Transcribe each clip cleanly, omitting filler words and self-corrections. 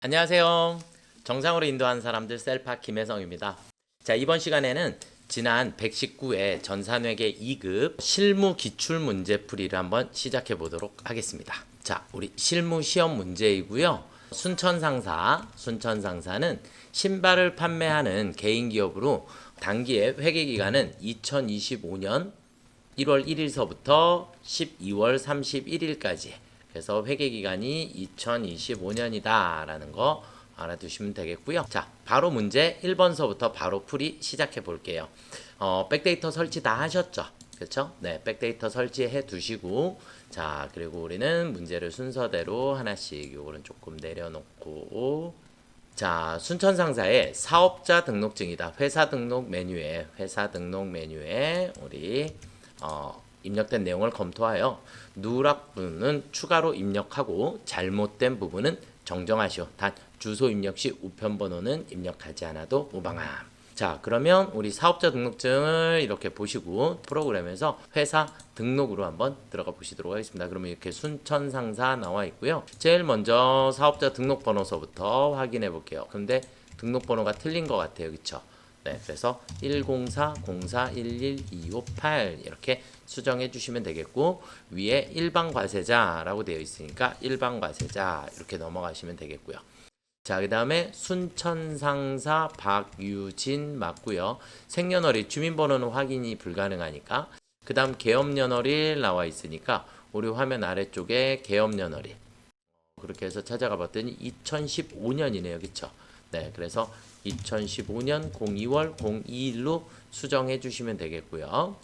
안녕하세요. 정상으로 인도하는 사람들 셀파 김혜성입니다. 자, 이번 시간에는 지난 119회 전산회계 2급 실무 기출 문제풀이를 한번 시작해 보도록 하겠습니다. 자, 우리 실무 시험 문제이고요. 순천상사는 신발을 판매하는 개인 기업으로 단기의 회계 기간은 2025년 1월 1일서부터 12월 31일까지. 그래서 회계 기간이 2025년이다 라는 거 알아두시면 되겠고요. 자, 바로 문제 1번서부터 바로 풀이 시작해 볼게요. 백데이터 설치 다 하셨죠? 그렇죠? 네, 백데이터 설치해 두시고, 자, 그리고 우리는 문제를 순서대로 하나씩 요거는 조금 내려놓고, 자, 순천상사의 사업자 등록증이다. 회사 등록 메뉴에 우리 입력된 내용을 검토하여 누락 부분은 추가로 입력하고 잘못된 부분은 정정하시오. 단 주소 입력 시 우편번호는 입력하지 않아도 무방함. 자, 그러면 우리 사업자 등록증을 이렇게 보시고 프로그램에서 회사 등록으로 한번 들어가 보시도록 하겠습니다. 그러면 이렇게 순천상사 나와 있고요. 제일 먼저 사업자 등록번호서부터 확인해 볼게요. 근데 등록번호가 틀린 것 같아요. 그쵸? 네, 그래서 10404112258 이렇게 수정해 주시면 되겠고, 위에 일반 과세자라고 되어 있으니까 일반 과세자 이렇게 넘어가시면 되겠고요. 자, 그 다음에 순천상사 박유진 맞고요. 생년월일 주민번호는 확인이 불가능하니까. 그 다음 계엄년월일 나와 있으니까 우리 화면 아래쪽에 계엄년월일 그렇게 해서 찾아가 봤더니 2015년이네요. 그쵸? 네, 그래서 2015년 02월 02일로 수정해 주시면 되겠고요.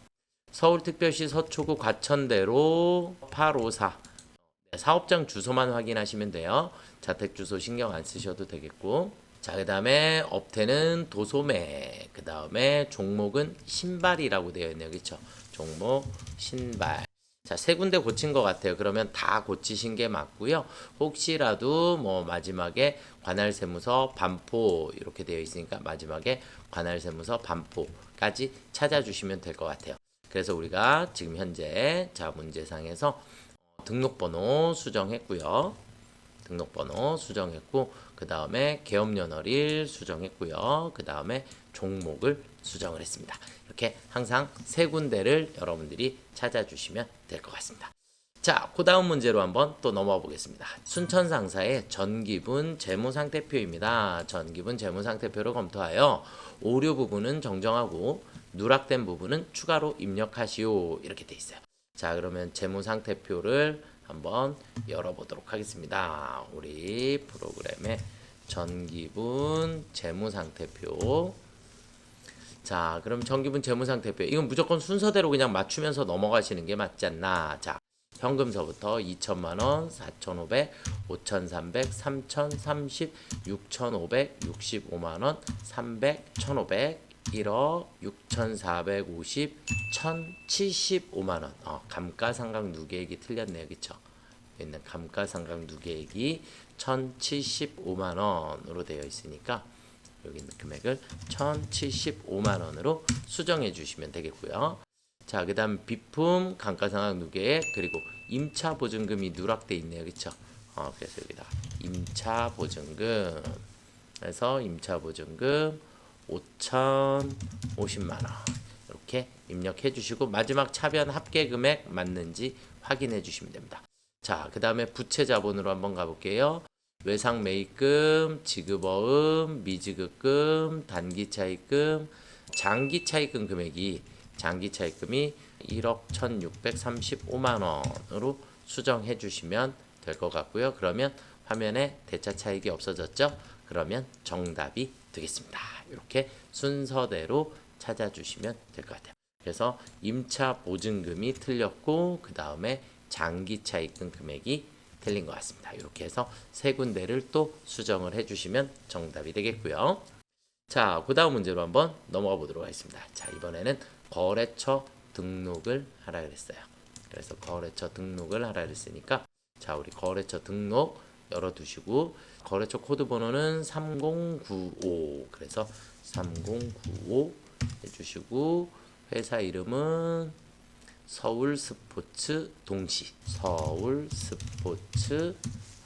서울특별시 서초구 과천대로 854 사업장 주소만 확인하시면 돼요. 자택 주소 신경 안 쓰셔도 되겠고. 자, 그 다음에 업태는 도소매, 그 다음에 종목은 신발이라고 되어 있네요. 그쵸? 종목 신발. 자, 세 군데 고친 것 같아요. 그러면 다 고치신 게 맞고요. 혹시라도 뭐 마지막에 관할세무서 반포 이렇게 되어 있으니까 마지막에 관할세무서 반포까지 찾아주시면 될 것 같아요. 그래서 우리가 지금 현재 자 문제상에서 등록번호 수정했고요. 등록번호 수정했고, 그 다음에 계엄연월일 수정했고요. 그 다음에 종목을 수정을 했습니다. 이렇게 항상 세 군데를 여러분들이 찾아주시면 될 것 같습니다. 자, 그 다음 문제로 한번 또 넘어가 보겠습니다. 순천상사의 전기분 재무상태표입니다. 전기분 재무상태표를 검토하여 오류 부분은 정정하고 누락된 부분은 추가로 입력하시오. 이렇게 돼 있어요. 자, 그러면 재무상태표를 한번 열어보도록 하겠습니다. 우리 프로그램의 전기분 재무상태표. 자, 그럼 전기분 재무상태표. 이건 무조건 순서대로 그냥 맞추면서 넘어가시는 게 맞지 않나. 자, 현금서부터 2천만 원, 4,500, 5,300, 3,030, 6,500, 65만 원, 300, 1,500, 1억, 6,450, 1,075만 원. 감가상각 누계액이 틀렸네요. 그쵸? 있는 감가상각 누계액이 1,075만 원으로 되어 있으니까 여기 있는 금액을 1,075만 원으로 수정해 주시면 되겠고요. 자, 그 다음 비품 감가상각 누계액 그리고 임차 보증금이 누락돼 있네요. 그쵸? 그래서 여기다 임차 보증금 그래서 임차 보증금 5,050만 원 이렇게 입력해 주시고 마지막 차변 합계 금액 맞는지 확인해 주시면 됩니다. 자, 그 다음에 부채 자본으로 한번 가볼게요. 외상 매입금, 지급어음, 미지급금, 단기 차입금, 장기 차입금 금액이 장기 차입금이 1억 1,635만 원으로 수정해 주시면 될 것 같고요. 그러면 화면에 대차 차익이 없어졌죠? 그러면 정답이 되겠습니다. 이렇게 순서대로 찾아주시면 될 것 같아요. 그래서 임차 보증금이 틀렸고 그 다음에 장기 차입금 금액이 틀린 것 같습니다. 이렇게 해서 세 군데를 또 수정을 해주시면 정답이 되겠고요. 자, 그 다음 문제로 한번 넘어가 보도록 하겠습니다. 자, 이번에는 거래처 등록을 하라 그랬어요. 그래서 거래처 등록을 하라 그랬으니까 자, 우리 거래처 등록 열어두시고 거래처 코드 번호는 3095 그래서 3095 해주시고 회사 이름은 서울 스포츠 동시, 서울 스포츠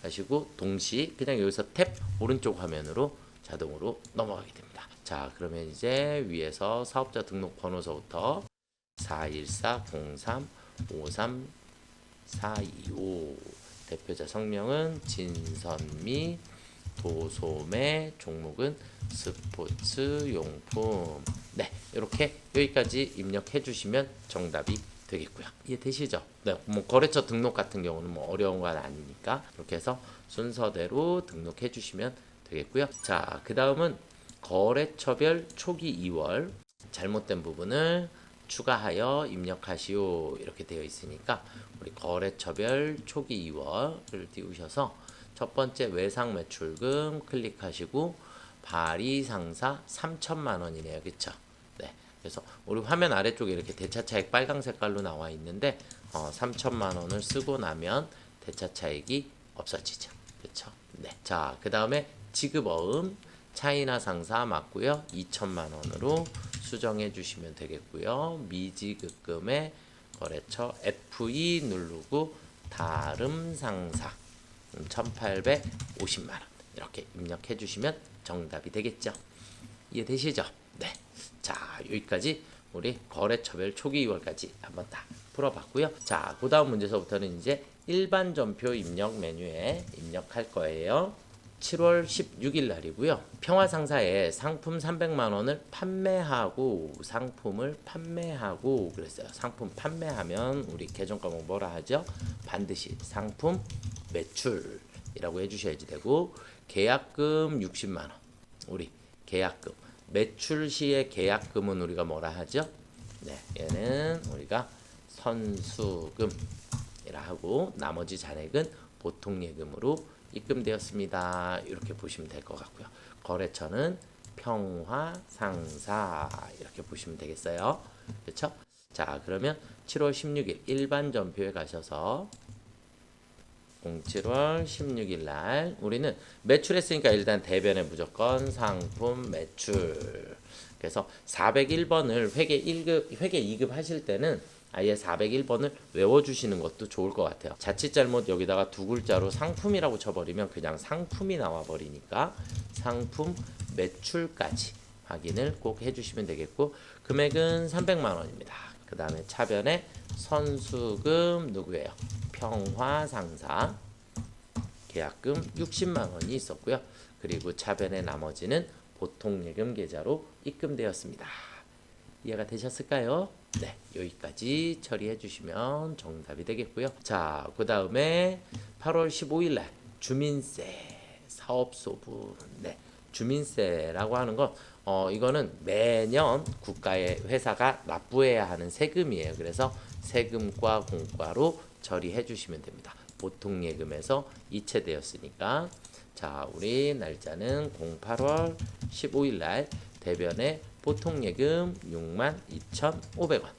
하시고 동시, 그냥 여기서 탭 오른쪽 화면으로 자동으로 넘어가게 됩니다. 자, 그러면 이제 위에서 사업자 등록 번호서부터 414-03-53-425, 대표자 성명은 진선미, 도소매, 종목은 스포츠 용품. 네, 이렇게 여기까지 입력해 주시면 정답이 되겠고요. 이해되시죠? 네, 뭐 거래처 등록 같은 경우는 뭐 어려운 건 아니니까 이렇게 해서 순서대로 등록해 주시면 되겠고요. 자, 그 다음은 거래처별 초기 2월 잘못된 부분을 추가하여 입력하시오 이렇게 되어 있으니까 우리 거래처별 초기 2월을 띄우셔서 첫 번째 외상 매출금 클릭하시고 발이 상사 3천만 원이네요. 그쵸? 네. 그래서 우리 화면 아래쪽에 이렇게 대차 차익 빨강 색깔로 나와 있는데 3천만 원을 쓰고 나면 대차 차익이 없어지죠. 그쵸? 네. 자, 그 다음에 지급어음 차이나 상사 맞고요. 2천만 원으로 수정해 주시면 되겠고요. 미지급금의 거래처 FE 누르고 다름 상사 1,850만 원 이렇게 입력해 주시면 정답이 되겠죠. 이해되시죠? 네. 자, 여기까지 우리 거래처별 초기 2월까지 한번 다 풀어봤고요. 자, 그 다음 문제서부터는 이제 일반 전표 입력 메뉴에 입력할 거예요. 7월 16일 날이고요. 평화상사에 상품 300만 원을 판매하고 상품을 판매하고 그랬어요. 상품 판매하면 우리 계정 과목 뭐라 하죠? 반드시 상품 매출이라고 해주셔야지 되고 계약금 60만 원. 우리 계약금 매출 시의 계약금은 우리가 뭐라 하죠? 네, 얘는 우리가 선수금이라 하고 나머지 잔액은 보통 예금으로 입금되었습니다. 이렇게 보시면 될 것 같고요. 거래처는 평화상사 이렇게 보시면 되겠어요. 그렇죠? 자, 그러면 7월 16일 일반 전표에 가셔서 07월 16일 날 우리는 매출했으니까 일단 대변에 무조건 상품 매출. 그래서 401번을 회계 1급, 회계 2급 하실 때는 아예 401번을 외워주시는 것도 좋을 것 같아요. 자칫 잘못 여기다가 두 글자로 상품이라고 쳐버리면 그냥 상품이 나와버리니까 상품 매출까지 확인을 꼭 해주시면 되겠고 금액은 300만 원입니다. 그 다음에 차변에 선수금 누구예요? 평화상사 계약금 60만 원이 있었고요. 그리고 차변의 나머지는 보통예금 계좌로 입금되었습니다. 이해가 되셨을까요? 네, 여기까지 처리해 주시면 정답이 되겠고요. 자, 그 다음에 8월 15일 날 주민세 사업소분. 네, 주민세라고 하는 건 이거는 매년 국가의 회사가 납부해야 하는 세금이에요. 그래서 세금과 공과로 처리해 주시면 됩니다. 보통 예금에서 이체되었으니까. 자, 우리 날짜는 08월 15일 날 대변에 보통 예금 62,500원.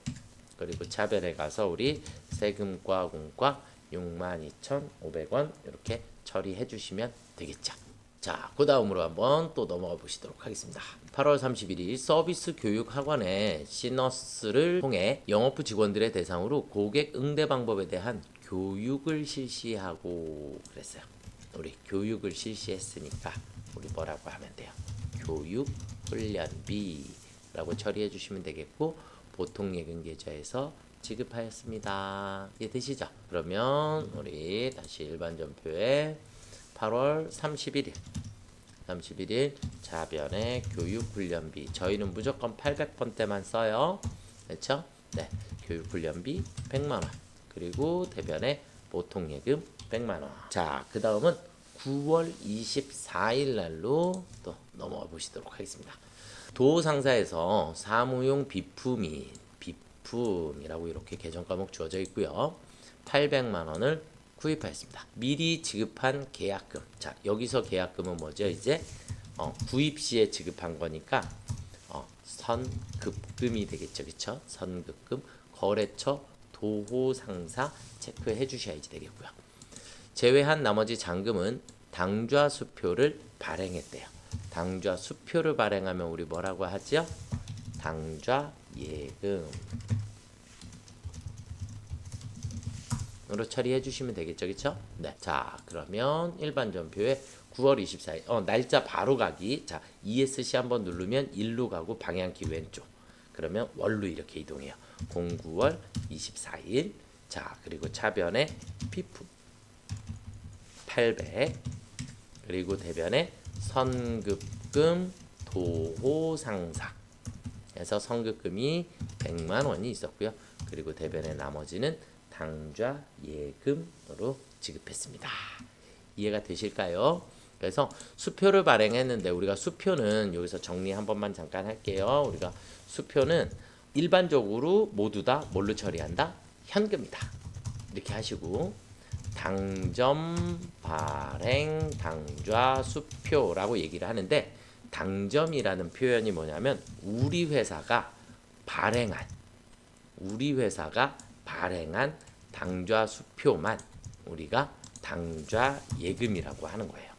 그리고 차변에 가서 우리 세금과 공과 62,500원 이렇게 처리해 주시면 되겠죠. 자, 그 다음으로 한번 또 넘어가 보시도록 하겠습니다. 8월 31일 서비스 교육 학원의 시너스를 통해 영업부 직원들의 대상으로 고객 응대 방법에 대한 교육을 실시하고 그랬어요. 우리 교육을 실시했으니까 우리 뭐라고 하면 돼요? 교육 훈련비라고 처리해 주시면 되겠고 보통 예금 계좌에서 지급하였습니다. 이해되시죠? 그러면 우리 다시 일반 전표에 8월 31일 자변의 교육 훈련비 저희는 무조건 800번대만 써요. 그렇죠? 네, 교육 훈련비 100만 원. 그리고 대변에 보통 예금 100만 원. 자, 그 다음은 9월 24일 날로 또 넘어가 보시도록 하겠습니다. 도상사에서 사무용 비품이라고 이렇게 계정 과목 주어져 있고요. 800만 원을 구입하였습니다. 미리 지급한 계약금. 자, 여기서 계약금은 뭐죠? 이제 구입 시에 지급한 거니까 선급금이 되겠죠. 그렇죠? 선급금 거래처 도호상사 체크해 주셔야지 되겠고요. 제외한 나머지 잔금은 당좌 수표를 발행했대요. 당좌 수표를 발행하면 우리 뭐라고 하죠? 당좌 예금. 으로 처리해 주시면 되겠죠. 그쵸? 네. 자, 그러면 일반 전표에 9월 24일 날짜 바로 가기. 자, ESC 한번 누르면 일로 가고 방향키 왼쪽. 그러면 월로 이렇게 이동해요. 09월 24일. 자, 그리고 차변에 피품 800. 그리고 대변에 선급금 도호상사 해서 선급금이 100만 원이 있었고요. 그리고 대변의 나머지는 당좌 예금으로 지급했습니다. 이해가 되실까요? 그래서 수표를 발행했는데 우리가 수표는 여기서 정리 한 번만 잠깐 할게요. 우리가 수표는 일반적으로 모두 다 뭘로 처리한다? 현금이다. 이렇게 하시고 당점 발행 당좌 수표라고 얘기를 하는데 당점이라는 표현이 뭐냐면 우리 회사가 발행한 당좌 수표만 우리가 당좌 예금이라고 하는 거예요.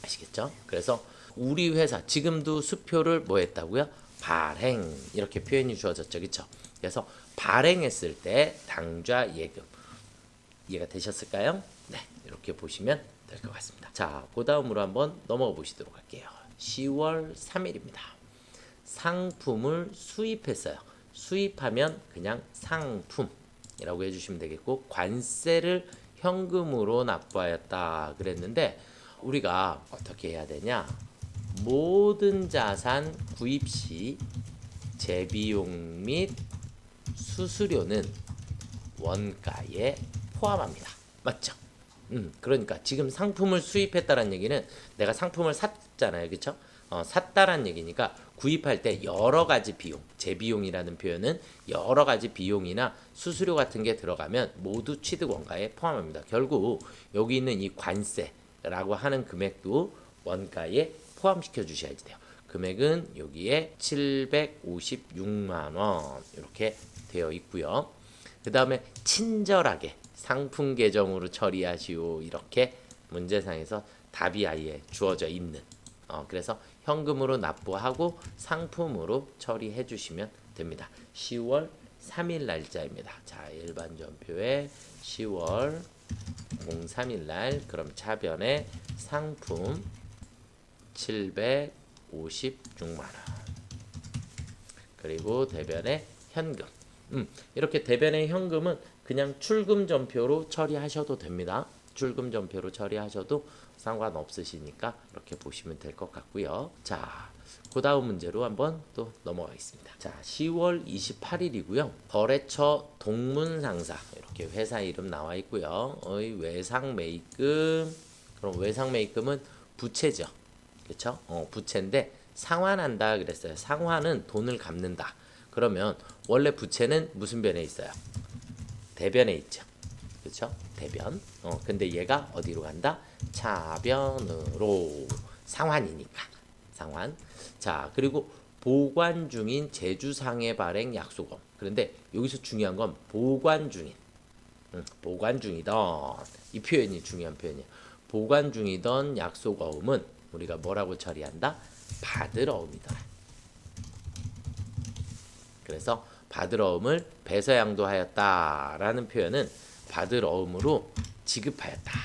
아시겠죠? 그래서 우리 회사 지금도 수표를 뭐 했다고요? 발행 이렇게 표현이 주어졌죠. 그렇죠? 그래서 발행했을 때 당좌 예금 이해가 되셨을까요? 네, 이렇게 보시면 될 것 같습니다. 자, 그 다음으로 한번 넘어가 보시도록 할게요. 10월 3일입니다. 상품을 수입했어요. 수입하면 그냥 상품이라고 해주시면 되겠고 관세를 현금으로 납부하였다 그랬는데 우리가 어떻게 해야 되냐? 모든 자산 구입 시 재비용 및 수수료는 원가에 포함합니다. 맞죠? 그러니까 지금 상품을 수입했다는 얘기는 내가 상품을 샀잖아요. 그렇죠? 샀다란 얘기니까 구입할 때 여러 가지 비용, 재비용이라는 표현은 여러 가지 비용이나 수수료 같은 게 들어가면 모두 취득 원가에 포함합니다. 결국 여기 있는 이 관세라고 하는 금액도 원가에 포함시켜 주셔야 돼요. 금액은 여기에 756만 원 이렇게 되어 있고요. 그 다음에 친절하게 상품 계정으로 처리하시오 이렇게 문제상에서 답이 아예 주어져 있는 그래서 현금으로 납부하고 상품으로 처리해 주시면 됩니다. 10월 3일 날짜입니다. 자, 일반 전표에 10월 03일 날 그럼 차변에 상품 756만 원 그리고 대변에 현금 이렇게 대변의 현금은 그냥 출금 전표로 처리하셔도 됩니다. 출금 전표로 처리하셔도 상관없으시니까 이렇게 보시면 될 것 같고요. 자, 그 다음 문제로 한번 또 넘어가겠습니다. 자, 10월 28일이고요. 거래처 동문상사 이렇게 회사 이름 나와 있고요. 외상매입금 그럼 외상매입금은 부채죠. 그렇죠? 부채인데 상환한다 그랬어요. 상환은 돈을 갚는다. 그러면 원래 부채는 무슨 변에 있어요? 대변에 있죠. 그렇죠? 대변. 근데 얘가 어디로 간다? 차변으로. 상환이니까. 상환. 자, 그리고 보관 중인 제주상해 발행 약속금. 그런데 여기서 중요한 건 보관 중인. 보관 중이던 이 표현이 중요한 표현이에요. 보관 중이던 약속어음은 우리가 뭐라고 처리한다? 받으러음이더라. 그래서 받으러음을 배서양도하였다라는 표현은 받으러음으로 지급하였다.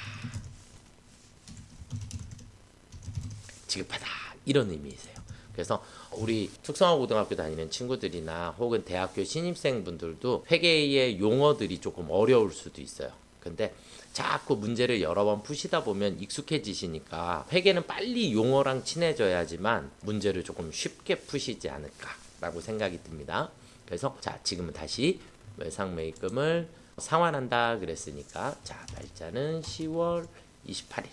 지급하다 이런 의미이세요. 그래서 우리 특성화고등학교 다니는 친구들이나 혹은 대학교 신입생분들도 회계의 용어들이 조금 어려울 수도 있어요. 근데 자꾸 문제를 여러 번 푸시다 보면 익숙해지시니까 회계는 빨리 용어랑 친해져야지만 문제를 조금 쉽게 푸시지 않을까라고 생각이 듭니다. 그래서 자, 지금은 다시 외상매입금을 상환한다 그랬으니까 자, 날짜는 10월 28일.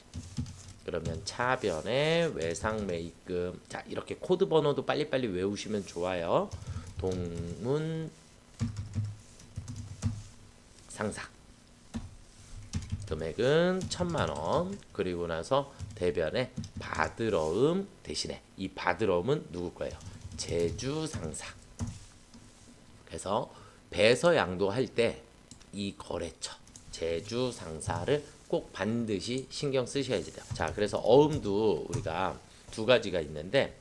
그러면 차변에 외상매입금 자, 이렇게 코드 번호도 빨리빨리 외우시면 좋아요. 동문 상사 금액은 1,000만 원. 그리고 나서 대변에 받으러음 대신에 이 받으러음은 누구 거예요? 제주 상사. 그래서 배서 양도할 때 이 거래처 제주 상사를 꼭 반드시 신경 쓰셔야 돼요. 자, 그래서 어음도 우리가 두 가지가 있는데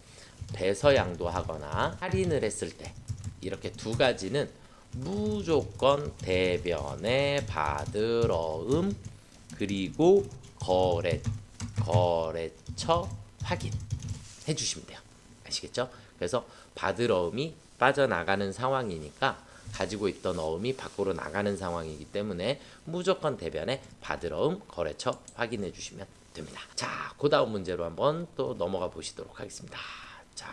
배서 양도하거나 할인을 했을 때 이렇게 두 가지는 무조건 대변에 받으러음 그리고 거래처 확인해 주시면 돼요. 아시겠죠? 그래서 받으러음이 빠져나가는 상황이니까 가지고 있던 어음이 밖으로 나가는 상황이기 때문에 무조건 대변에 받으러음 거래처 확인해 주시면 됩니다. 자, 그 다음 문제로 한번 또 넘어가 보시도록 하겠습니다. 자,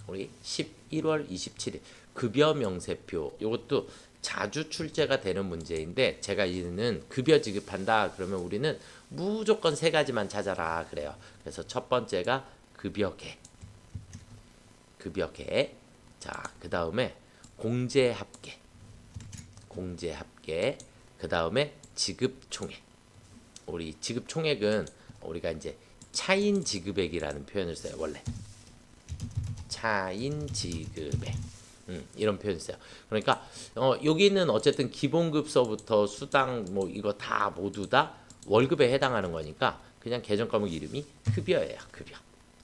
우리 11월 27일 급여 명세표, 이것도 자주 출제가 되는 문제인데, 제가 이는 급여 지급한다 그러면 우리는 무조건 세 가지만 찾아라 그래요. 그래서 첫 번째가 급여계. 자, 그 다음에 공제합계, 그 다음에 지급총액. 우리 지급총액은 우리가 이제 차인 지급액이라는 표현을 써요. 원래 차인 지급액, 이런 표현을 써요. 그러니까 여기는 어쨌든 기본급서부터 수당 뭐 이거 다 모두 다 월급에 해당하는 거니까 그냥 계정 과목 이름이 급여예요.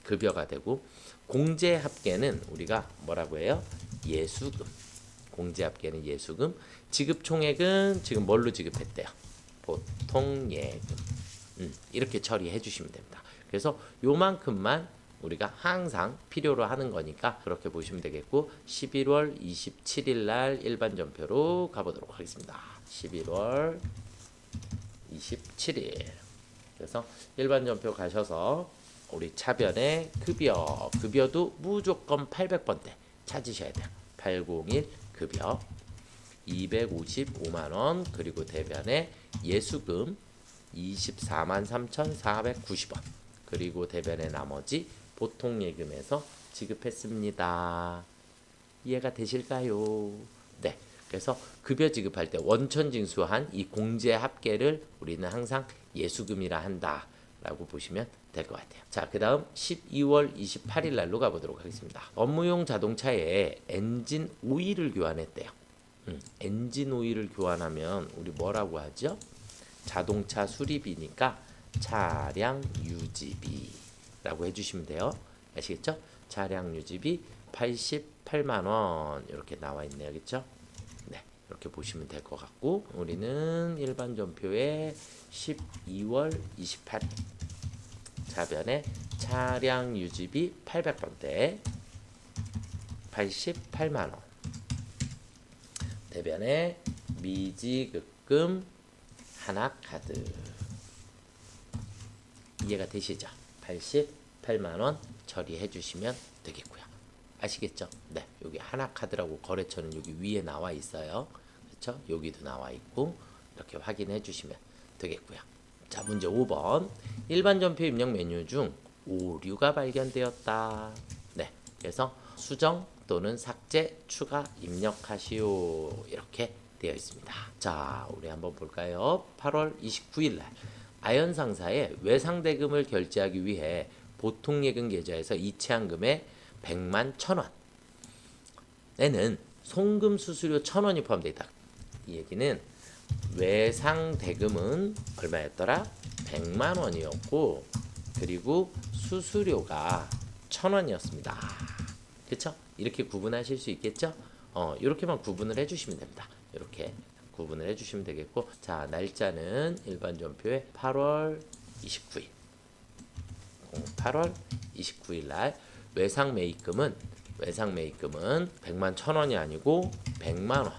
급여가 되고, 공제합계는 우리가 뭐라고 해요? 예수금. 공제합계는 예수금. 지급총액은 지금 뭘로 지급했대요? 보통예금. 이렇게 처리해 주시면 됩니다. 그래서 요만큼만 우리가 항상 필요로 하는 거니까 그렇게 보시면 되겠고, 11월 27일 날 일반 전표로 가보도록 하겠습니다. 11월 27일. 그래서 일반 전표 가셔서 우리 차변에 급여도 무조건 800번대 찾으셔야 돼요. 801 급여 255만 원, 그리고 대변에 예수금 24만 3,490원, 그리고 대변의 나머지 보통예금에서 지급했습니다. 이해가 되실까요? 네. 그래서 급여 지급할 때 원천징수한 이 공제 합계를 우리는 항상 예수금이라 한다라고 보시면 될 것 같아요. 자, 그 다음 12월 28일 날로 가보도록 하겠습니다. 업무용 자동차에 엔진 오일을 교환했대요. 엔진 오일을 교환하면 우리 뭐라고 하죠? 자동차 수리비니까 차량 유지비라고 해주시면 돼요. 아시겠죠? 차량 유지비 88만 원 이렇게 나와 있네요. 그렇죠? 네, 이렇게 보시면 될 것 같고, 우리는 일반 전표에 12월 28일 차변에 차량 유지비 800번대 88만 원, 대변에 미지급금 하나카드. 이해가 되시죠? 88만 원 처리해 주시면 되겠고요. 아시겠죠? 네, 여기 하나카드라고 거래처는 여기 위에 나와 있어요. 그렇죠? 여기도 나와 있고 이렇게 확인해 주시면 되겠고요. 자, 문제 5번. 일반 전표 입력 메뉴 중 오류가 발견되었다. 네, 그래서 수정 또는 삭제, 추가 입력하시오 이렇게 되어 있습니다. 자, 우리 한번 볼까요? 8월 29일 날 아연 상사에 외상대금을 결제하기 위해 보통예금 계좌에서 이체한 금액 100만 1,000원에는 송금 수수료 1,000원이 포함되어 있다. 이 얘기는 외상대금은 얼마였더라? 100만 원이었고, 그리고 수수료가 1,000원이었습니다. 그렇죠? 이렇게 구분하실 수 있겠죠? 이렇게만 구분을 해주시면 됩니다. 이렇게 구분을 해주시면 되겠고, 자, 날짜는 일반 전표에 8월 29일 8월 29일 날 외상 매입금은 100만 1,000원이 아니고 100만 원,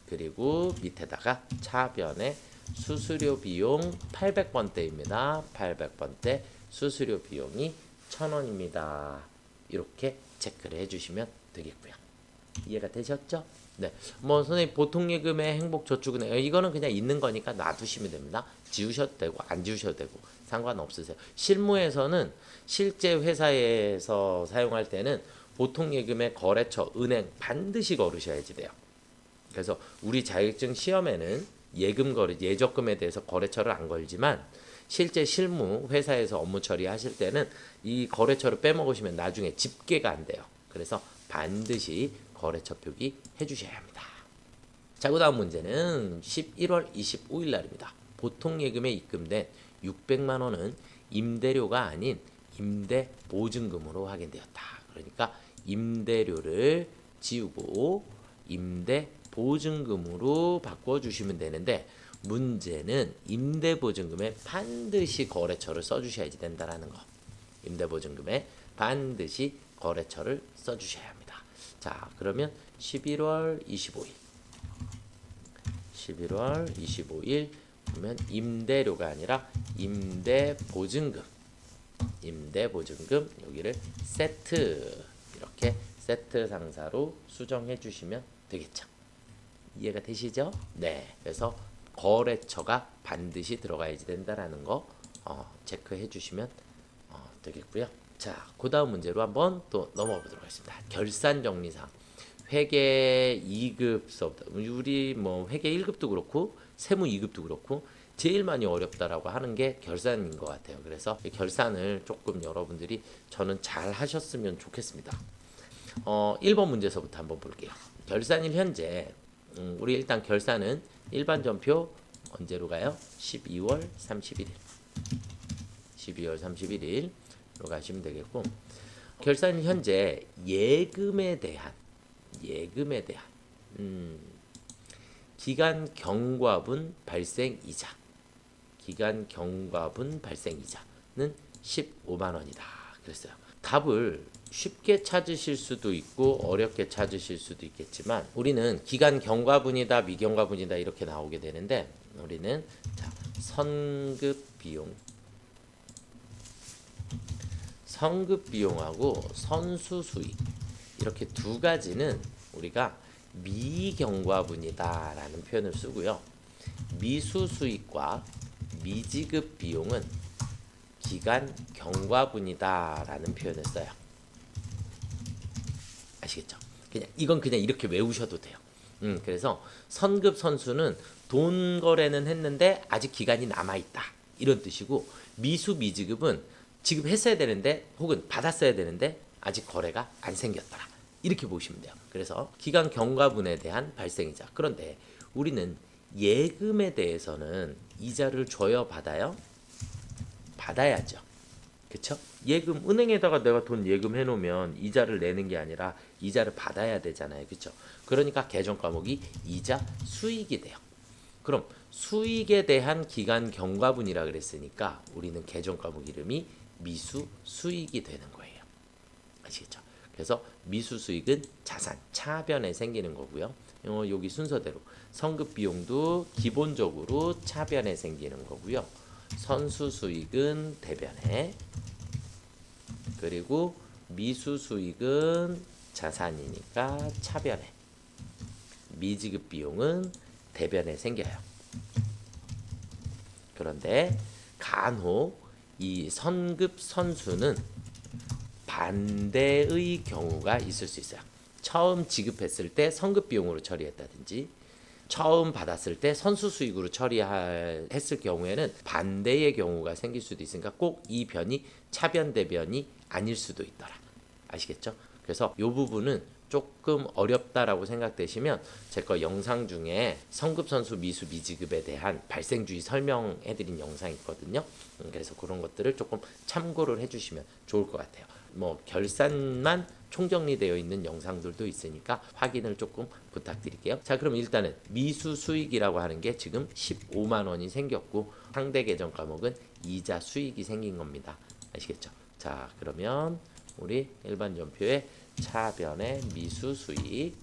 그리고 밑에다가 차변에 수수료 비용 800번대입니다. 800번대 수수료 비용이 1,000원입니다. 이렇게 체크를 해주시면 되겠고요. 이해가 되셨죠? 네, 뭐 선생님 보통예금의 행복저축은행 이거는 그냥 있는 거니까 놔두시면 됩니다. 지우셔도 되고 안 지우셔도 되고 상관없으세요. 실무에서는 실제 회사에서 사용할 때는 보통예금의 거래처, 은행 반드시 걸으셔야지 돼요. 그래서 우리 자격증 시험에는 예금 거래, 예적금에 대해서 거래처를 안 걸지만 실제 실무 회사에서 업무 처리하실 때는 이 거래처를 빼먹으시면 나중에 집계가 안 돼요. 그래서 반드시 거래처 표기 해주셔야 합니다. 자, 그 다음 문제는 11월 25일 날입니다. 보통예금에 입금된 600만 원은 임대료가 아닌 임대보증금으로 확인되었다. 그러니까 임대료를 지우고 임대보증금을 보증금으로 바꿔주시면 되는데 문제는 임대보증금에 반드시 거래처를 써주셔야지 된다라는 거. 임대보증금에 반드시 거래처를 써주셔야 합니다. 자, 그러면 11월 25일 11월 25일 보면 임대료가 아니라 임대보증금 여기를 세트 이렇게 세트 상사로 수정해 주시면 되겠죠. 이해가 되시죠? 네. 그래서 거래처가 반드시 들어가야지 된다라는 거 체크해 주시면 되겠고요. 자, 그 다음 문제로 한번 또 넘어가 보도록 하겠습니다. 결산 정리상 회계 2급서부터 우리 뭐 회계 1급도 그렇고 세무 2급도 그렇고 제일 많이 어렵다라고 하는 게 결산인 것 같아요. 그래서 결산을 조금 여러분들이 저는 잘 하셨으면 좋겠습니다. 1번 문제서부터 한번 볼게요. 결산일 현재 우리 일단 결산은 일반 전표 언제로 가요? 12월 31일 12월 31일로 가시면 되겠고 결산일 현재 예금에 대한 기간 경과분 발생 이자는 15만 원이다. 그랬어요. 답을 쉽게 찾으실 수도 있고 어렵게 찾으실 수도 있겠지만 우리는 기간 경과분이다 미경과분이다 이렇게 나오게 되는데 우리는 자, 선급 비용하고 선수 수익 이렇게 두 가지는 우리가 미경과분이다라는 표현을 쓰고요. 미수 수익과 미지급 비용은 기간 경과분이다라는 표현을 써요. 아시겠죠? 이건 그냥 이렇게 외우셔도 돼요. 그래서 선급 선수는 돈 거래는 했는데 아직 기간이 남아 있다 이런 뜻이고 미수 미지급은 지급했어야 되는데 혹은 받았어야 되는데 아직 거래가 안 생겼더라 이렇게 보시면 돼요. 그래서 기간 경과분에 대한 발생이자. 그런데 우리는 예금에 대해서는 이자를 줘요, 받아요? 받아야죠. 그쵸? 예금 은행에다가 내가 돈 예금해 놓으면 이자를 내는 게 아니라 이자를 받아야 되잖아요. 그쵸? 그러니까 계정 과목이 이자 수익이 돼요. 그럼 수익에 대한 기간 경과분이라 그랬으니까 우리는 계정 과목 이름이 미수 수익이 되는 거예요. 아시겠죠? 그래서 미수 수익은 자산 차변에 생기는 거고요. 여기 순서대로 선급 비용도 기본적으로 차변에 생기는 거고요. 선수 수익은 대변에, 그리고 미수 수익은 자산이니까 차변에, 미지급 비용은 대변에 생겨요. 그런데 간혹 이 선급 선수는 반대의 경우가 있을 수 있어요. 처음 지급했을 때 선급 비용으로 처리했다든지 처음 받았을 때 선수 수익으로 처리했을 경우에는 반대의 경우가 생길 수도 있으니까 꼭 이 변이 차변 대변이 아닐 수도 있더라. 아시겠죠? 그래서 이 부분은 조금 어렵다라고 생각되시면 제 거 영상 중에 선급 선수 미수 미지급에 대한 발생주의 설명해드린 영상이 있거든요. 그래서 그런 것들을 조금 참고를 해주시면 좋을 것 같아요. 뭐 결산만 총정리되어 있는 영상들도 있으니까 확인을 조금 부탁드릴게요. 자, 그럼 일단은 미수 수익이라고 하는 게 지금 15만 원이 생겼고 상대 계정 과목은 이자 수익이 생긴 겁니다. 아시겠죠? 자, 그러면 우리 일반 전표에 차변의 미수 수익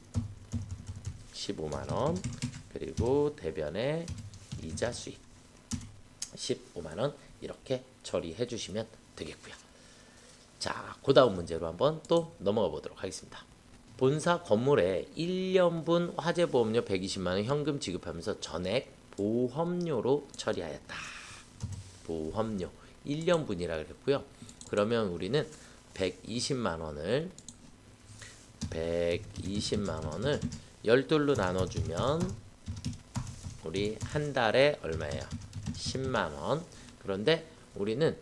15만 원, 그리고 대변의 이자 수익 15만 원 이렇게 처리해 주시면 되겠고요. 자, 그 다음 문제로 한번 또 넘어가 보도록 하겠습니다. 본사 건물에 1년분 화재보험료 120만 원 현금 지급하면서 전액 보험료로 처리하였다. 보험료 1년분이라 그랬고요. 그러면 우리는 120만 원을 12로 나눠주면 우리 한 달에 얼마예요? 10만 원. 그런데 우리는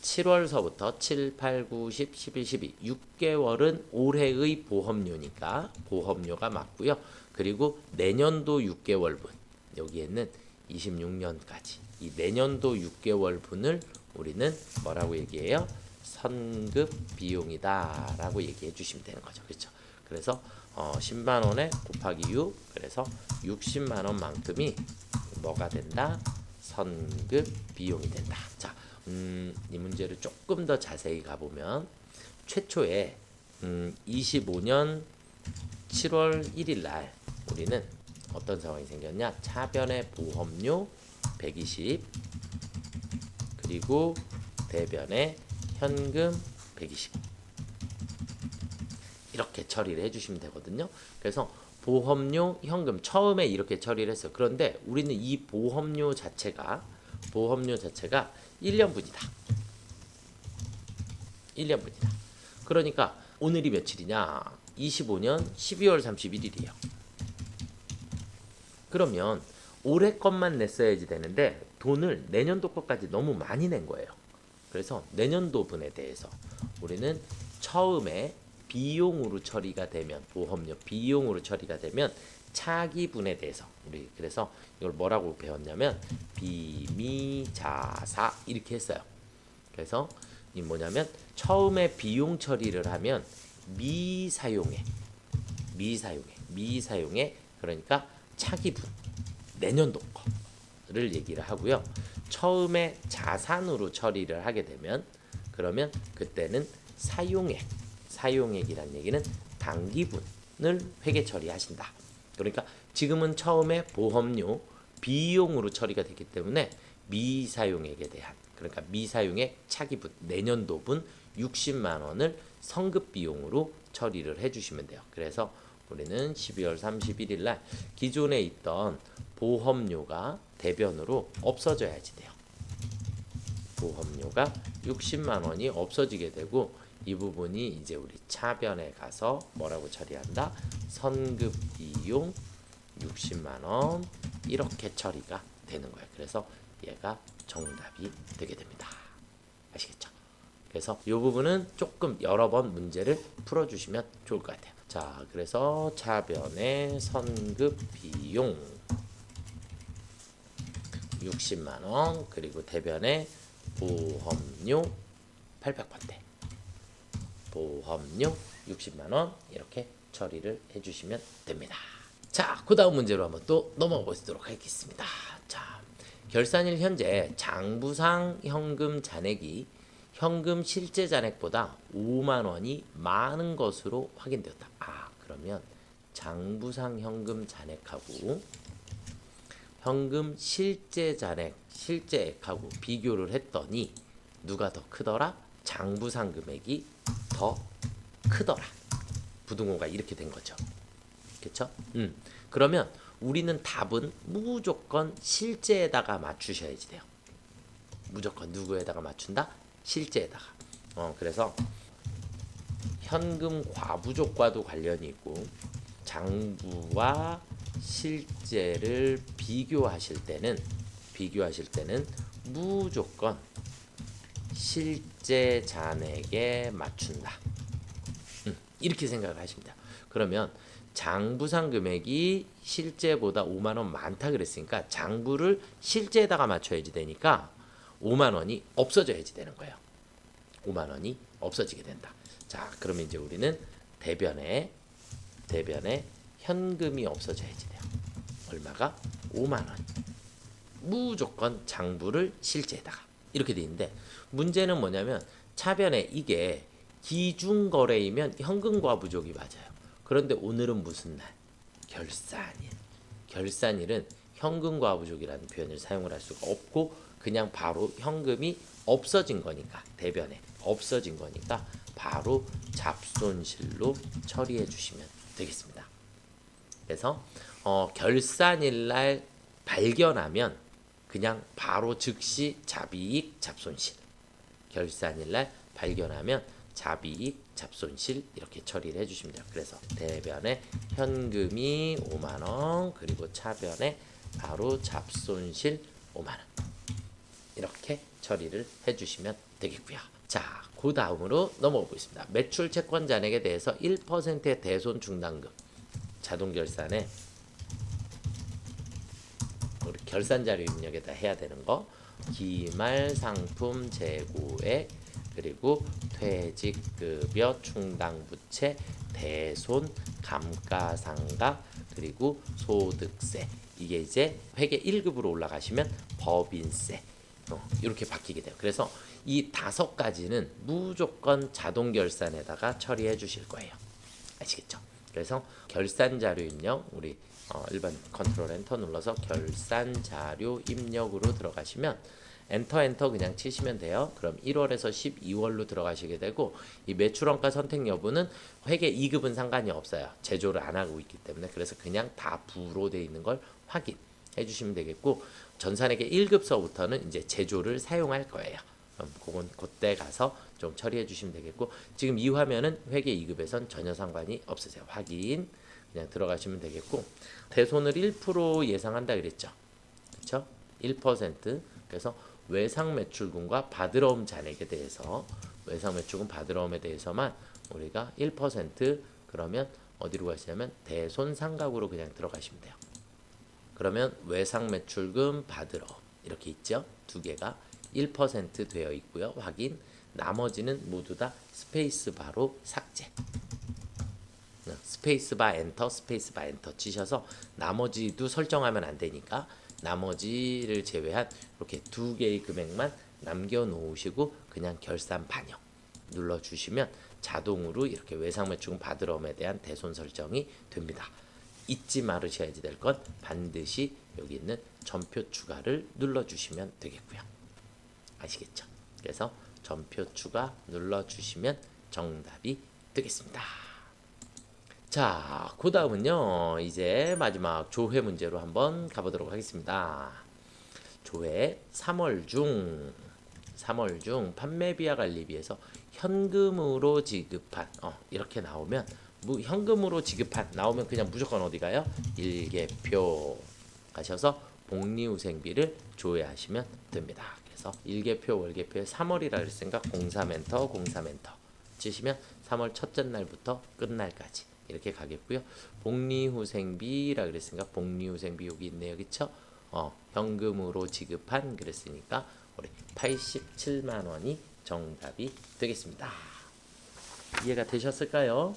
7월서부터 7, 8, 9, 10, 11, 12 6개월은 올해의 보험료니까 보험료가 맞고요. 그리고 내년도 6개월분 여기에는 26년까지 이 내년도 6개월분을 우리는 뭐라고 얘기해요? 선급 비용이다 라고 얘기해 주시면 되는 거죠. 그렇죠? 그래서 10만 원에 곱하기 6, 그래서 60만 원만큼이 뭐가 된다? 선급 비용이 된다. 자, 이 문제를 조금 더 자세히 가보면 최초에 25년 7월 1일 날 우리는 어떤 상황이 생겼냐? 차변의 보험료 120 그리고 대변의 현금 120 이렇게 처리를 해주시면 되거든요. 그래서 보험료, 현금 처음에 이렇게 처리를 했어요. 그런데 우리는 이 보험료 자체가 1년분이다. 1년분이다. 그러니까 오늘이 며칠이냐? 25년 12월 31일이에요. 그러면 올해 것만 냈어야지 되는데 돈을 내년도 것까지 너무 많이 낸 거예요. 그래서 내년도분에 대해서 우리는 처음에 비용으로 처리가 되면 보험료 비용으로 처리가 되면 차기분에 대해서 우리 그래서 이걸 뭐라고 배웠냐면 비미자사 이렇게 했어요. 그래서 이 뭐냐면 처음에 비용 처리를 하면 미사용에 그러니까 차기분 내년도 거를 얘기를 하고요. 처음에 자산으로 처리를 하게 되면 그러면 그때는 사용액이란 얘기는 당기분을 회계 처리하신다. 그러니까 지금은 처음에 보험료 비용으로 처리가 됐기 때문에 미사용액에 대한 그러니까 미사용액 차기분 내년도분 60만 원을 성급 비용으로 처리를 해주시면 돼요. 그래서 우리는 12월 31일 날 기존에 있던 보험료가 대변으로 없어져야지 돼요. 보험료가 60만 원이 없어지게 되고 이 부분이 이제 우리 차변에 가서 뭐라고 처리한다? 선급 비용 60만 원 이렇게 처리가 되는 거예요. 그래서 얘가 정답이 되게 됩니다. 아시겠죠? 그래서 이 부분은 조금 여러 번 문제를 풀어주시면 좋을 것 같아요. 자, 그래서 차변의 선급 비용 60만 원 그리고 대변의 보험료 800번대 보험료 60만 원 이렇게 처리를 해주시면 됩니다. 자, 그 다음 문제로 한번 또 넘어가 보도록 하겠습니다. 자, 결산일 현재 장부상 현금 잔액이 현금 실제 잔액보다 5만 원이 많은 것으로 확인되었다. 그러면 장부상 현금 잔액하고 현금 실제 잔액, 실제액하고 비교를 했더니 누가 더 크더라? 장부상 금액이 더 크더라. 부등호가 이렇게 된 거죠. 그렇죠? 그러면 우리는 답은 무조건 실제에다가 맞추셔야지 돼요. 무조건 누구에다가 맞춘다? 실제에다가. 그래서 현금 과부족과도 관련이 있고 장부와 실제를 비교하실 때는 무조건 실제 잔액에 맞춘다. 이렇게 생각을 하시면 돼요. 그러면 장부상 금액이 실제보다 5만 원 많다 그랬으니까 장부를 실제에다가 맞춰야지 되니까 5만 원이 없어져야지 되는 거예요. 5만 원이 없어지게 된다. 자, 그러면 이제 우리는 대변에 현금이 없어져야지 돼요. 얼마가? 5만 원. 무조건 장부를 실제에다가 이렇게 돼 있는데 문제는 뭐냐면 차변에 이게 기중거래이면 현금과 부족이 맞아요. 그런데 오늘은 무슨 날? 결산일. 결산일은 현금과 부족이라는 표현을 사용을 할 수가 없고 그냥 바로 현금이 없어진 거니까 대변에 없어진 거니까 바로 잡손실로 처리해 주시면 되겠습니다. 그래서 결산일 날 발견하면 그냥 바로 즉시 잡이익 잡손실 결산일 날 발견하면 잡이익 잡손실 이렇게 처리를 해주시면 돼요. 그래서 대변에 현금이 5만 원 그리고 차변에 바로 잡손실 5만 원 이렇게 처리를 해주시면 되겠고요. 자, 그 다음으로 넘어가 보겠습니다. 매출 채권 잔액에 대해서 1%의 대손 중단금 자동 결산에 우리 결산 자료 입력에다 해야 되는 거 기말 상품 재고액 그리고 퇴직급여 충당부채 대손 감가상각 그리고 소득세 이게 이제 회계 1급으로 올라가시면 법인세 이렇게 바뀌게 돼요. 그래서 이 5가지는 무조건 자동 결산에다가 처리해 주실 거예요. 아시겠죠? 그래서 결산 자료 입력 우리 일반 컨트롤 엔터 눌러서 결산 자료 입력으로 들어가시면 엔터 그냥 치시면 돼요. 그럼 1월에서 12월로 들어가시게 되고 이 매출원가 선택 여부는 회계 2급은 상관이 없어요. 제조를 안 하고 있기 때문에 그래서 그냥 다 부로 돼 있는 걸 확인해 주시면 되겠고 전산회계 1급서부터는 이제 제조를 사용할 거예요. 그럼 그건 그때 가서 좀 처리해 주시면 되겠고 지금 이 화면은 회계 2급에선 전혀 상관이 없으세요. 확인 그냥 들어가시면 되겠고 대손을 1% 예상한다 그랬죠. 그렇죠? 1% 그래서 외상 매출금과 바드러움 잔액에 대해서 외상 매출금 바드러움에 대해서만 우리가 1% 그러면 어디로 가시냐면 대손 상각으로 그냥 들어가시면 돼요. 그러면 외상 매출금 바드러움 이렇게 있죠. 두 개가 1% 되어 있고요. 확인. 나머지는 모두 다 스페이스바로 삭제. 스페이스바 엔터 스페이스바 엔터 치셔서 나머지도 설정하면 안 되니까 나머지를 제외한 이렇게 두 개의 금액만 남겨 놓으시고 그냥 결산 반영 눌러 주시면 자동으로 이렇게 외상 매출금 바드러움에 대한 대손 설정이 됩니다. 잊지 말으셔야지 될 건 반드시 여기 있는 전표 추가를 눌러 주시면 되겠고요. 아시겠죠? 그래서 전표 추가 눌러 주시면 정답이 되겠습니다. 자, 그 다음은요, 이제 마지막 조회 문제로 한번 가보도록 하겠습니다. 조회 3월 중 판매비와 관리비에서 현금으로 지급한, 이렇게 나오면, 현금으로 지급한, 나오면 그냥 무조건 어디 가요? 일개표 가셔서 복리후생비를 조회하시면 됩니다. 그래서 일개표, 월개표에 3월이라 그랬으니까 03엔터, 03엔터 치시면 3월 첫째 날부터 끝날까지 이렇게 가겠고요. 복리후생비라 그랬으니까 복리후생비 여기 있네요. 그쵸? 현금으로 지급한 그랬으니까 우리 87만 원이 정답이 되겠습니다. 이해가 되셨을까요?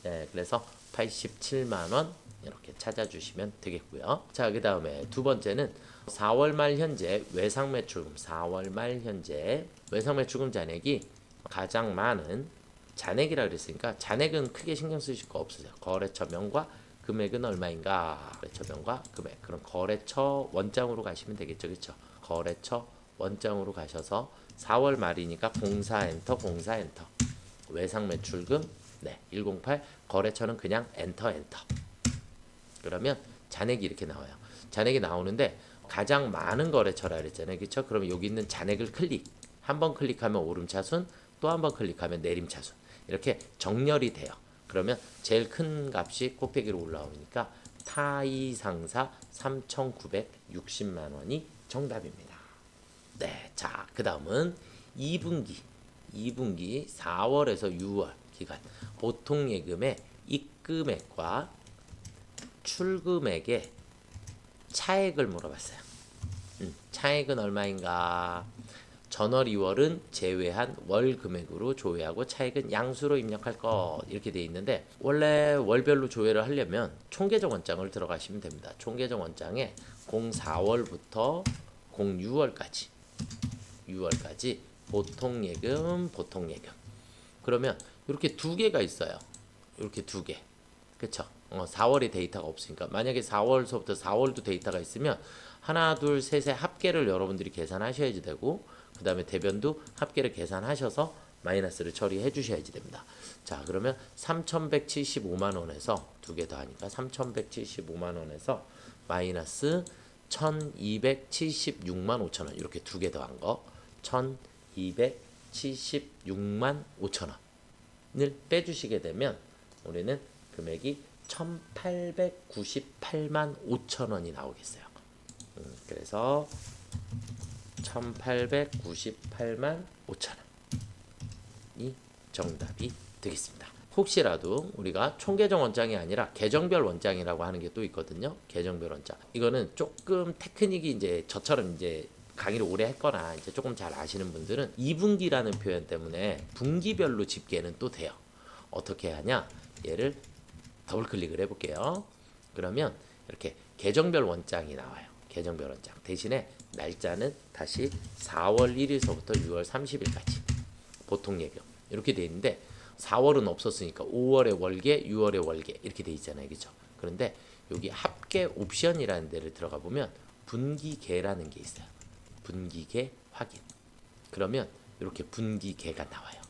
네, 그래서 87만 원 이렇게 찾아주시면 되겠고요. 자, 그 다음에 두 번째는 4월 말 현재 외상 매출금 4월 말 현재 외상 매출금 잔액이 가장 많은 잔액이라 그랬으니까 잔액은 크게 신경 쓰실 거 없으세요. 거래처명과 금액은 얼마인가? 거래처명과 금액. 그럼 거래처 원장으로 가시면 되겠죠. 그렇죠? 거래처 원장으로 가셔서 4월 말이니까 04엔터 04엔터 외상 매출금 108 거래처는 그냥 엔터 그러면 잔액이 이렇게 나와요. 잔액이 나오는데 가장 많은 거래처라 그랬잖아요. 그렇죠? 그러면 여기 있는 잔액을 한 번 클릭하면 오름차순 또 한 번 클릭하면 내림차순 이렇게 정렬이 돼요. 그러면 제일 큰 값이 꼭대기로 올라오니까 타이상사 3,960만 원이 정답입니다. 네, 자, 그 다음은 2분기 4월에서 6월 기간 보통 예금의 입금액과 출금액의 차액을 물어봤어요. 차액은 얼마인가? 전월 2월은 제외한 월 금액으로 조회하고 차액은 양수로 입력할 것 이렇게 돼 있는데 원래 월별로 조회를 하려면 총계정 원장을 들어가시면 됩니다. 총계정 원장에 04월부터 06월까지 보통 예금 그러면 이렇게 두 개가 있어요. 이렇게 두 개. 그쵸? 4월이 데이터가 없으니까 만약에 4월서부터 4월도 데이터가 있으면 하나 둘 셋의 합계를 여러분들이 계산하셔야지 되고 그 다음에 대변도 합계를 계산하셔서 마이너스를 처리해 주셔야지 됩니다. 자, 그러면 3,175만 원에서 두 개 더 하니까 3,175만 원에서 마이너스 1,276만 5천 원 이렇게 두 개 더 한 거 1,276만 5천 원을 빼주시게 되면 우리는 금액이 1,898만 5천 원이 나오겠어요. 그래서 1,898만 5천 원이 정답이 되겠습니다. 혹시라도 우리가 총계정 원장이 아니라 계정별 원장이라고 하는 게 또 있거든요. 계정별 원장. 이거는 조금 테크닉이 이제 저처럼 이제 강의를 오래 했거나 이제 조금 잘 아시는 분들은 2분기라는 표현 때문에 분기별로 집계는 또 돼요. 어떻게 하냐? 얘를 더블 클릭을 해볼게요. 그러면 이렇게 계정별 원장이 나와요. 계정별 원장 대신에 날짜는 다시 4월 1일서부터 6월 30일까지 보통 예금 이렇게 돼 있는데 4월은 없었으니까 5월에 월계, 6월에 월계 이렇게 돼 있잖아요, 그죠? 그런데 여기 합계 옵션이라는 데를 들어가 보면 분기계라는 게 있어요. 분기계 확인. 그러면 이렇게 분기계가 나와요.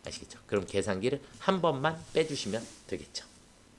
아시겠죠? 그럼 계산기를 한 번만 빼주시면 되겠죠.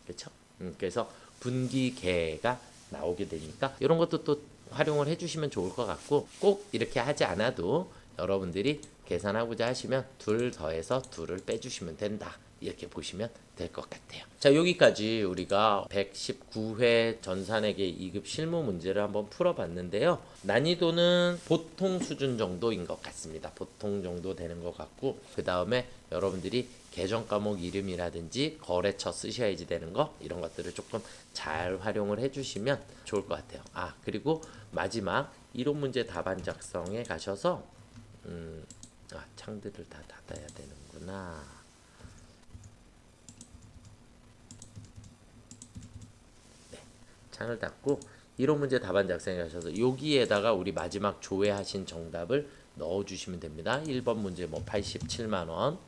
그렇죠? 그래서 분기계가 나오게 되니까 이런 것도 또 활용을 해주시면 좋을 것 같고 꼭 이렇게 하지 않아도 여러분들이 계산하고자 하시면 둘 더해서 둘을 빼주시면 된다. 이렇게 보시면 될 것 같아요. 자, 여기까지 우리가 119회 전산회계 2급 실무 문제를 한번 풀어봤는데요. 난이도는 보통 수준 정도인 것 같습니다. 보통 정도 되는 것 같고 그 다음에 여러분들이 계정 과목 이름이라든지 거래처 쓰셔야지 되는 거 이런 것들을 조금 잘 활용을 해주시면 좋을 것 같아요. 아, 그리고 마지막 이론 문제 답안 작성에 가셔서 창들을 다 닫아야 되는구나. 창을 닫고 이론 문제 답안 작성에 가셔서 여기에다가 우리 마지막 조회하신 정답을 넣어주시면 됩니다. 1번 문제 뭐 87만 원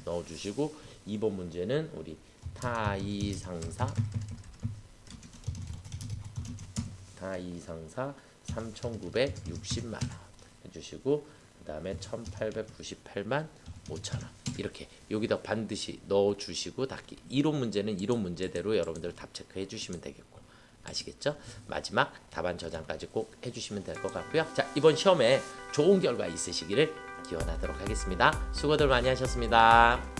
넣어주시고 2번 문제는 우리 타이상사 3,960만 원 해주시고 그 다음에 1,898만 5천 원 이렇게 여기다 반드시 넣어주시고 닫기. 이론 문제는 이론 문제대로 여러분들 답 체크해 주시면 되겠고 아시겠죠? 마지막 답안 저장까지 꼭 해주시면 될 것 같고요. 자, 이번 시험에 좋은 결과 있으시기를 기원하도록 하겠습니다. 수고들 많이 하셨습니다.